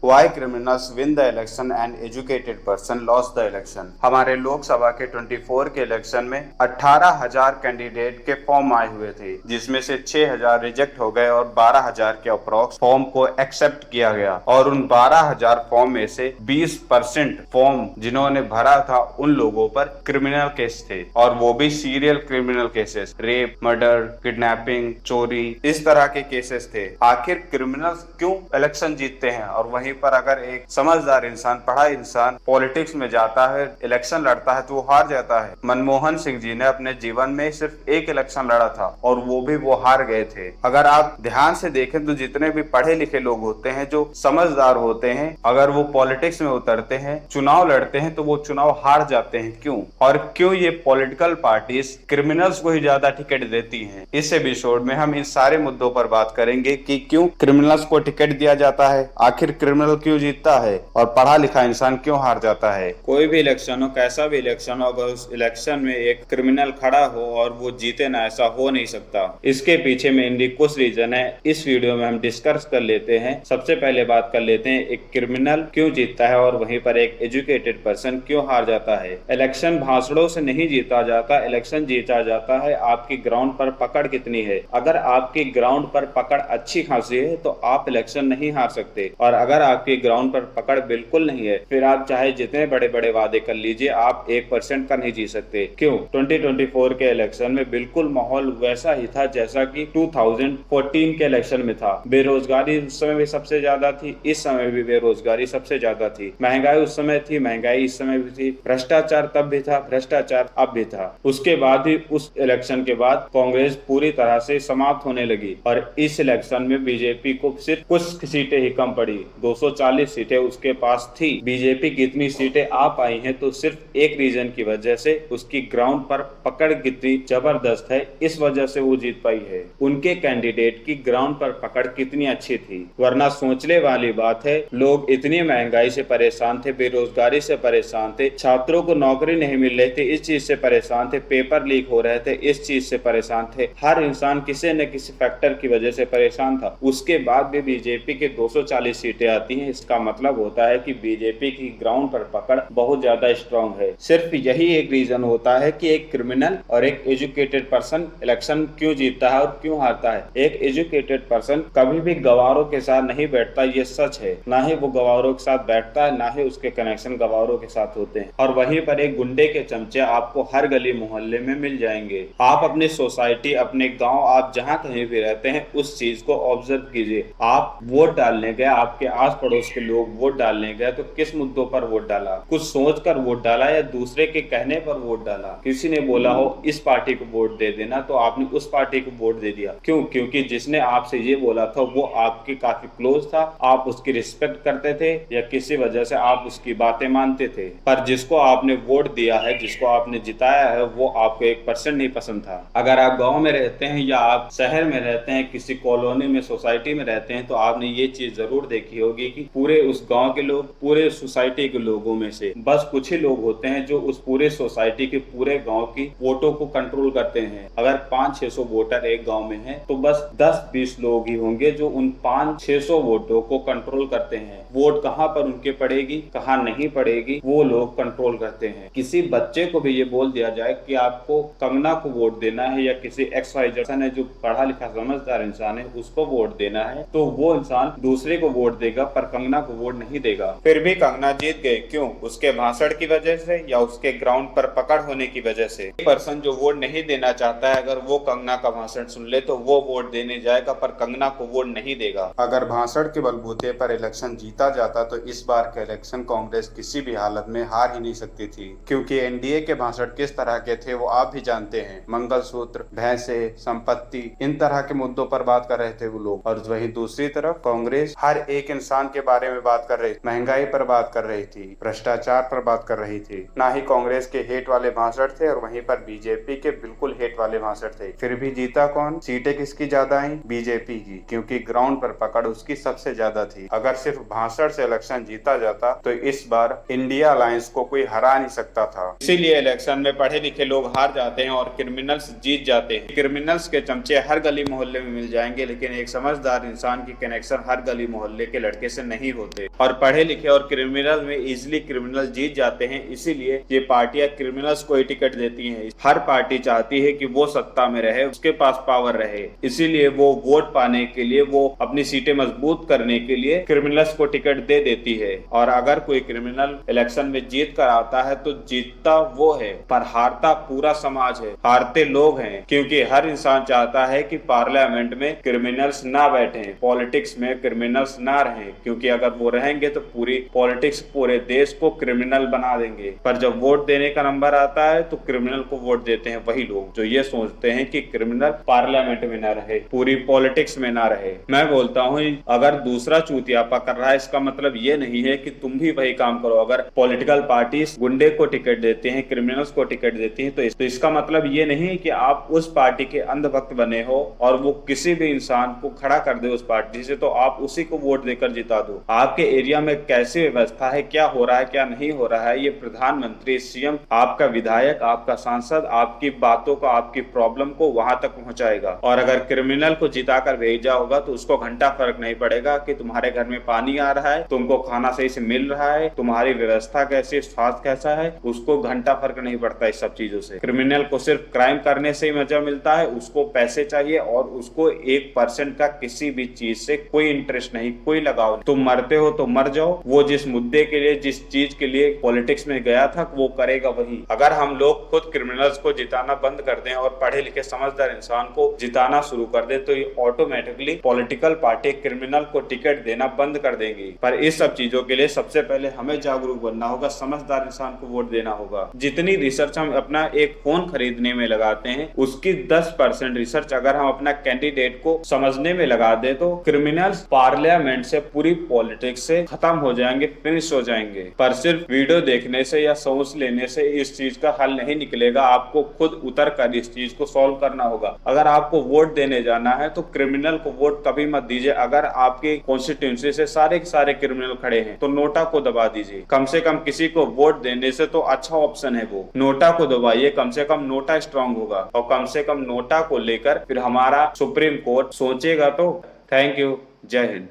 Why criminals win the election and educated person loss the election. हमारे लोकसभा के 24 के election में 18,000 कैंडिडेट के फॉर्म आए हुए थे, जिसमें से 6,000 रिजेक्ट हो गए और 12,000 के अप्रॉक्स फॉर्म को एक्सेप्ट किया गया। और उन 12,000 फॉर्म में से 20% फॉर्म जिन्होंने भरा था उन लोगों पर क्रिमिनल केस थे, और वो भी serial criminal cases, rape, murder, kidnapping, चोरी, इस तरह के केसेस थे। आखिर क्रिमिनल्स क्यों इलेक्शन जीतते हैं? और वहीं पर अगर एक समझदार इंसान, पढ़ा इंसान पॉलिटिक्स में जाता है, इलेक्शन लड़ता है तो वो हार जाता है। मनमोहन सिंह जी ने अपने जीवन में सिर्फ एक इलेक्शन लड़ा था और वो भी वो हार गए थे। अगर आप ध्यान से देखें तो जितने भी पढ़े लिखे लोग होते हैं, जो समझदार होते हैं, अगर वो पॉलिटिक्स में उतरते हैं, चुनाव लड़ते हैं तो वो चुनाव हार जाते हैं। क्यों? और क्यों ये पॉलिटिकल पार्टीज क्रिमिनल्स को ही ज्यादा टिकट देती हैं? इस एपिसोड में हम इन सारे मुद्दों पर बात करेंगे कि क्यों क्रिमिनल्स को टिकट दिया जाता है, आखिर क्रिमिनल क्यों जीतता है और पढ़ा लिखा इंसान क्यों हार जाता है। कोई भी इलेक्शन हो, कैसा भी इलेक्शन हो, अगर उस इलेक्शन में एक क्रिमिनल खड़ा हो और वो जीते ना, ऐसा हो नहीं सकता। इसके पीछे मेनली कुछ रीजन है, इस वीडियो में हम डिस्कस कर लेते हैं। सबसे पहले बात कर लेते हैं एक क्रिमिनल क्यों जीतता है और वहीं पर एक एजुकेटेड पर्सन क्यों हार जाता है। इलेक्शन भाषणों से नहीं जीता जाता, इलेक्शन जीता जाता है आपकी ग्राउंड पर पकड़ कितनी है। अगर आपकी ग्राउंड पर पकड़ अच्छी खासी है तो आप इलेक्शन नहीं हार सकते, और अगर आपकी ग्राउंड पर पकड़ बिल्कुल नहीं है, फिर आप चाहे जितने बड़े बड़े वादे कर लीजिए, आप 1% का नहीं जीत सकते। क्यों? 2024 के इलेक्शन में बिल्कुल माहौल वैसा ही था जैसा कि 2014 के इलेक्शन में था। बेरोजगारी उस समय भी सबसे ज्यादा थी, इस समय भी बेरोजगारी सबसे ज्यादा थी। महंगाई उस समय थी, महंगाई इस समय भी थी। भ्रष्टाचार तब भी था, भ्रष्टाचार अब भी था। उसके बाद ही उस इलेक्शन के बाद कांग्रेस पूरी तरह से समाप्त होने लगी और इस इलेक्शन में बीजेपी को सिर्फ कुछ सीटें ही कम पड़ी। 240 सीटें उसके पास थी। बीजेपी की इतनी सीटें आ पाई हैं तो सिर्फ एक रीजन की वजह से, उसकी ग्राउंड पर पकड़ कितनी जबरदस्त है, इस वजह से वो जीत पाई है। उनके कैंडिडेट की ग्राउंड पर पकड़ कितनी अच्छी थी, वरना सोचने वाली बात है, लोग इतनी महंगाई से परेशान थे, बेरोजगारी से परेशान थे, छात्रों को नौकरी नहीं मिल रही थी, इस चीज से परेशान थे, पेपर लीक हो रहे थे, इस चीज से परेशान थे। हर इंसान किसी न किसी फैक्टर की वजह से परेशान था। उसके बाद भी बीजेपी के 240 सीटें आती हैं, इसका मतलब होता है कि बीजेपी की ग्राउंड पर पकड़ बहुत ज्यादा स्ट्रांग है। सिर्फ यही एक रीजन होता है कि एक क्रिमिनल और एक एजुकेटेड पर्सन इलेक्शन क्यों जीतता है और क्यों हारता है। एक एजुकेटेड पर्सन कभी भी गवारों के साथ नहीं बैठता, ये सच है। ना ही वो गवारों के साथ बैठता है, ना ही उसके कनेक्शन गवारों के साथ होते हैं। और वहीं पर एक गुंडे के चमचे आपको हर गली मोहल्ले में मिल जाएंगे। आप अपनी सोसाइटी, अपने गांव, आप जहां कहीं भी रहते हैं, उस चीज को ऑब्जर्व कीजिए। आप वोट डालने गए, आपके आस पड़ोस के लोग वोट डालने गए तो किस मुद्दों पर वोट डाला? कुछ सोचकर वोट डाला या दूसरे के कहने पर वोट डाला? किसी ने बोला हो इस पार्टी को वोट दे देना तो आपने उस पार्टी को वोट दे दिया। क्यों? क्योंकि जिसने आपसे ये बोला था वो आपके काफी क्लोज था, आप उसकी रिस्पेक्ट करते थे या किसी वजह से आप उसकी बातें मानते थे। पर जिसको आपने वोट दिया है, जिसको आपने जिताया है, वो आपको 1% नहीं पसंद था। अगर आप गाँव में रहते हैं या आप शहर में रहते हैं, किसी कॉलोनी में, सोसाइटी में रहते हैं, तो आपने ये चीज जरूर देखी होगी कि पूरे उस गांव के लोग, पूरे सोसाइटी के लोगों में से बस कुछ ही लोग होते हैं जो उस पूरे सोसाइटी के, पूरे गांव की वोटों को कंट्रोल करते हैं। अगर 500-600 वोटर एक गांव में हैं, तो बस 10-20 लोग ही होंगे जो उन 500-600 वोटों को कंट्रोल करते हैं। वोट कहां पर उनके पड़ेगी, कहां नहीं पड़ेगी, वो लोग कंट्रोल करते हैं। किसी बच्चे को भी ये बोल दिया जाए कि आपको कंगना को वोट देना है या किसी XYZ है जो पढ़ा लिखा समझदार इंसान है, उसको वोट देना है, तो वो इंसान दूसरे को वोट देगा पर कंगना को वोट नहीं देगा। फिर भी कंगना जीत गए। क्यों? उसके भाषण की वजह से या उसके ग्राउंड पर पकड़ होने की वजह से। एक पर्सन जो वोट नहीं देना चाहता है, अगर वो कंगना का भाषण सुन ले तो वो वोट देने जाएगा पर कंगना को वोट नहीं देगा। अगर भाषण के बलबूते पर इलेक्शन जीता जाता तो इस बार के इलेक्शन कांग्रेस किसी भी हालत में हार ही नहीं सकती थी, क्योंकि एनडीए के भाषण किस तरह के थे वो आप भी जानते हैं। मंगलसूत्र, भैंसे, संपत्ति, इन तरह के मुद्दों पर बात कर रहे थे वो लोग। और वहीं दूसरी तरफ कांग्रेस हर एक इंसान के बारे में बात कर रही, महंगाई पर बात कर रही थी, भ्रष्टाचार पर बात कर रही थी। ना ही कांग्रेस के हेट वाले भाषण थे और वहीं पर बीजेपी के बिल्कुल हेट वाले भाषण थे। फिर भी जीता कौन? सीटें किसकी ज्यादा आई? बीजेपी की, क्योंकि ग्राउंड पर पकड़ उसकी सबसे ज्यादा थी। अगर सिर्फ भाषण से इलेक्शन जीता जाता तो इस बार इंडिया अलायंस को कोई हरा नहीं सकता था। इसीलिए इलेक्शन में पढ़े लिखे लोग हार जाते हैं और क्रिमिनल्स जीत जाते हैं। क्रिमिनल्स के चमचे हर गली मोहल्ले में मिल जाएंगे, लेकिन एक समझदार इंसान की कनेक्शन हर गली मोहल्ले के लड़के से नहीं होते और पढ़े लिखे और क्रिमिनल में इजिली क्रिमिनल जीत जाते हैं। इसीलिए ये पार्टियां क्रिमिनल्स को ही टिकट देती हैं। हर पार्टी चाहती है कि वो सत्ता में रहे, उसके पास पावर रहे, इसीलिए वो वोट पाने के लिए, वो अपनी सीटें मजबूत करने के लिए क्रिमिनल्स को टिकट दे देती है। और अगर कोई क्रिमिनल इलेक्शन में जीत कर आता है तो जीतता वो है पर हारता पूरा समाज है, हारते लोग हैं, क्योंकि हर इंसान चाहता है कि पार्लियामेंट में क्रिमिनल्स ना बैठे, पॉलिटिक्स में क्रिमिनल्स ना रहें, क्योंकि अगर वो रहेंगे तो पूरी पॉलिटिक्स पूरे देश को क्रिमिनल बना देंगे। पर जब वोट देने का नंबर आता है तो क्रिमिनल को वोट देते हैं वही लोग जो ये सोचते हैं कि क्रिमिनल पार्लियामेंट में ना रहे, पूरी पॉलिटिक्स में ना रहे। मैं बोलता हूँ अगर दूसरा चूतियापा कर रहा है इसका मतलब ये नहीं है कि तुम भी वही काम करो। अगर पॉलिटिकल पार्टी गुंडे को टिकट देते हैं, क्रिमिनल्स को टिकट देती हैं, तो इसका मतलब ये नहीं कि आप उस पार्टी के अंधभक्त बने हो और वो किसी भी इंसान को खड़ा कर दे उस पार्टी से तो आप उसी को वोट देकर जिता दो। आपके एरिया में कैसी व्यवस्था है, क्या हो रहा है, क्या नहीं हो रहा है, ये प्रधानमंत्री, सीएम, आपका विधायक, आपका सांसद आपकी बातों को, आपकी प्रॉब्लम को वहां तक पहुंचाएगा। और अगर क्रिमिनल को जिताकर भेजा होगा तो उसको घंटा फर्क नहीं पड़ेगा कि तुम्हारे घर में पानी आ रहा है, तुमको खाना सही से मिल रहा है, तुम्हारी व्यवस्था कैसी, स्वास्थ्य कैसा है, उसको घंटा फर्क नहीं पड़ता इस सब चीजों से। क्रिमिनल को सिर्फ क्राइम करने से ही मजा मिलता है, उसको पैसे चाहिए और उसको 1% का किसी भी चीज से कोई इंटरेस्ट नहीं, कोई लगाव नहीं। तुम मरते हो तो मर जाओ, वो जिस मुद्दे के लिए, जिस चीज के लिए पॉलिटिक्स में गया था वो करेगा वही। अगर हम लोग खुद क्रिमिनल्स को जिताना बंद कर दें और पढ़े लिखे समझदार इंसान को जिताना शुरू कर दे तो ये ऑटोमेटिकली पॉलिटिकल पार्टी क्रिमिनल को टिकट देना बंद कर देंगी। पर इस सब चीजों के लिए सबसे पहले हमें जागरूक बनना होगा, समझदार इंसान को वोट देना होगा। जितनी रिसर्च हम अपना एक फोन खरीदने में लगाते हैं उसकी 10% रिसर्च अगर हम अपना कैंडिडेट को समझने में लगा दे तो क्रिमिनल्स पार्लियामेंट से, पूरी पॉलिटिक्स से खत्म हो जाएंगे, फिनिश हो जाएंगे। पर सिर्फ वीडियो देखने से या सोच लेने से इस चीज का हल नहीं निकलेगा, आपको खुद उतर कर इस चीज को सॉल्व करना होगा। अगर आपको वोट देने जाना है तो क्रिमिनल को वोट कभी मत दीजिए। अगर आपके कॉन्स्टिट्यूंसी से सारे के सारे क्रिमिनल खड़े हैं तो नोटा को दबा दीजिए। कम से कम किसी को वोट देने से तो अच्छा ऑप्शन है वो, नोटा को दबाइए, कम से कम नोटा स्ट्रांग होगा और कम से कम नोटा को लेकर फिर हमारा सुप्रीम कोर्ट सोचेगा तो। थैंक यू, जय हिंद।